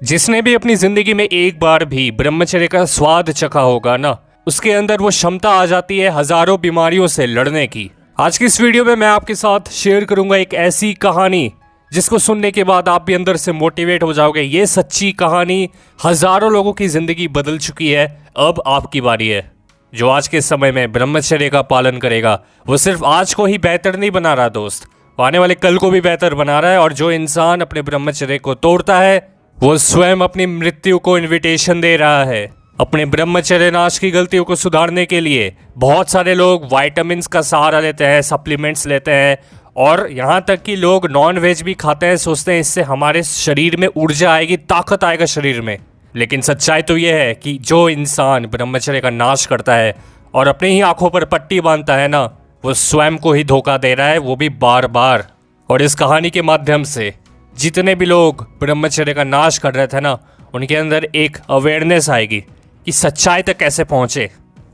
जिसने भी अपनी जिंदगी में एक बार भी ब्रह्मचर्य का स्वाद चखा होगा ना, उसके अंदर वो क्षमता आ जाती है हजारों बीमारियों से लड़ने की। आज की इस वीडियो में मैं आपके साथ शेयर करूंगा एक ऐसी कहानी जिसको सुनने के बाद आप भी अंदर से मोटिवेट हो जाओगे। ये सच्ची कहानी हजारों लोगों की जिंदगी बदल चुकी है। अब आपकी बारी है। जो आज के समय में ब्रह्मचर्य का पालन करेगा वो सिर्फ आज को ही बेहतर नहीं बना रहा दोस्त, वो आने वाले कल को भी बेहतर बना रहा है। और जो इंसान अपने ब्रह्मचर्य को तोड़ता है वो स्वयं अपनी मृत्यु को इनविटेशन दे रहा है। अपने ब्रह्मचर्य नाश की गलतियों को सुधारने के लिए बहुत सारे लोग विटामिन्स का सहारा लेते हैं, सप्लीमेंट्स लेते हैं, और यहाँ तक कि लोग नॉन वेज भी खाते हैं, सोचते हैं इससे हमारे शरीर में ऊर्जा आएगी, ताकत आएगा शरीर में। लेकिन सच्चाई तो ये है कि जो इंसान ब्रह्मचर्य का नाश करता है और अपने ही आंखों पर पट्टी बांधता है ना, वो स्वयं को ही धोखा दे रहा है, वो भी बार बार। और इस कहानी के माध्यम से जितने भी लोग ब्रह्मचर्य का नाश कर रहे थे ना, उनके अंदर एक अवेयरनेस आएगी कि सच्चाई तक कैसे पहुंचे।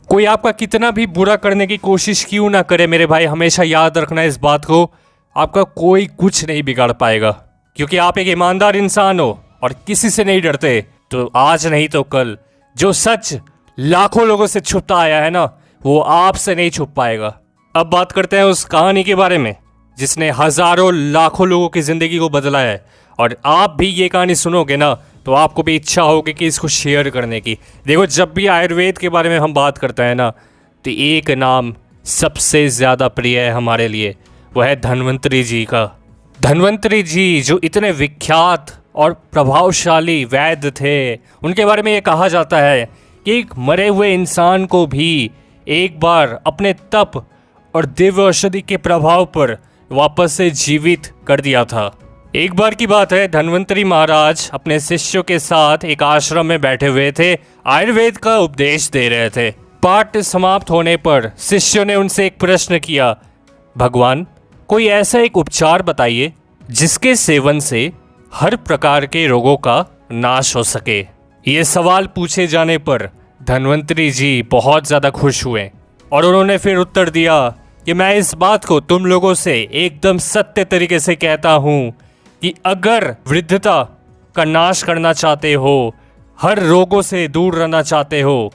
कोई आपका कितना भी बुरा करने की कोशिश क्यों ना करे मेरे भाई, हमेशा याद रखना इस बात को, आपका कोई कुछ नहीं बिगाड़ पाएगा, क्योंकि आप एक ईमानदार इंसान हो और किसी से नहीं डरते। तो आज नहीं तो कल जो सच लाखों लोगों से छुपता आया है ना, वो आपसे नहीं छुप पाएगा। अब बात करते हैं उस कहानी के बारे में जिसने हजारों लाखों लोगों की जिंदगी को बदला है। और आप भी ये कहानी सुनोगे ना तो आपको भी इच्छा होगी कि इसको शेयर करने की। देखो, जब भी आयुर्वेद के बारे में हम बात करते हैं ना, तो एक नाम सबसे ज़्यादा प्रिय है हमारे लिए, वह है धन्वंतरी जी का। धन्वंतरी जी जो इतने विख्यात और प्रभावशाली वैद्य थे, उनके बारे में ये कहा जाता है कि एक मरे हुए इंसान को भी एक बार अपने तप और दिव्य औषधि के प्रभाव पर वापस से जीवित कर दिया था। एक बार की बात है, धन्वंतरी महाराज अपने शिष्यों के साथ एक आश्रम में बैठे हुए थे, आयुर्वेद का उपदेश दे रहे थे। पाठ समाप्त होने पर शिष्यों ने उनसे एक प्रश्न किया, भगवान कोई ऐसा एक उपचार बताइए जिसके सेवन से हर प्रकार के रोगों का नाश हो सके। ये सवाल पूछे जाने पर धन्वंतरी जी बहुत ज़्यादा खुश हुए और उन्होंने फिर उत्तर दिया कि मैं इस बात को तुम लोगों से एकदम सत्य तरीके से कहता हूँ कि अगर वृद्धता का नाश करना चाहते हो, हर रोगों से दूर रहना चाहते हो,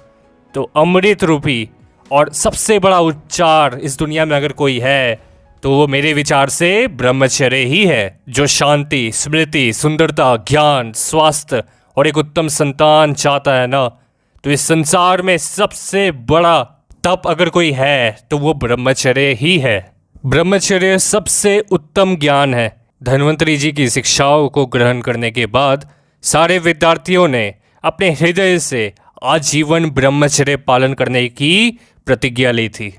तो अमृत रूपी और सबसे बड़ा उपचार इस दुनिया में अगर कोई है तो वो मेरे विचार से ब्रह्मचर्य ही है, जो शांति, स्मृति, सुंदरता, ज्ञान, स्वास्थ्य और एक उत्तम संतान चाहता है ना, तो इस संसार में सबसे बड़ा तप अगर कोई है तो वो ब्रह्मचर्य ही है। ब्रह्मचर्य सबसे उत्तम ज्ञान है। धन्वंतरी जी की शिक्षाओं को ग्रहण करने के बाद सारे विद्यार्थियों ने अपने हृदय से आजीवन ब्रह्मचर्य पालन करने की प्रतिज्ञा ली थी।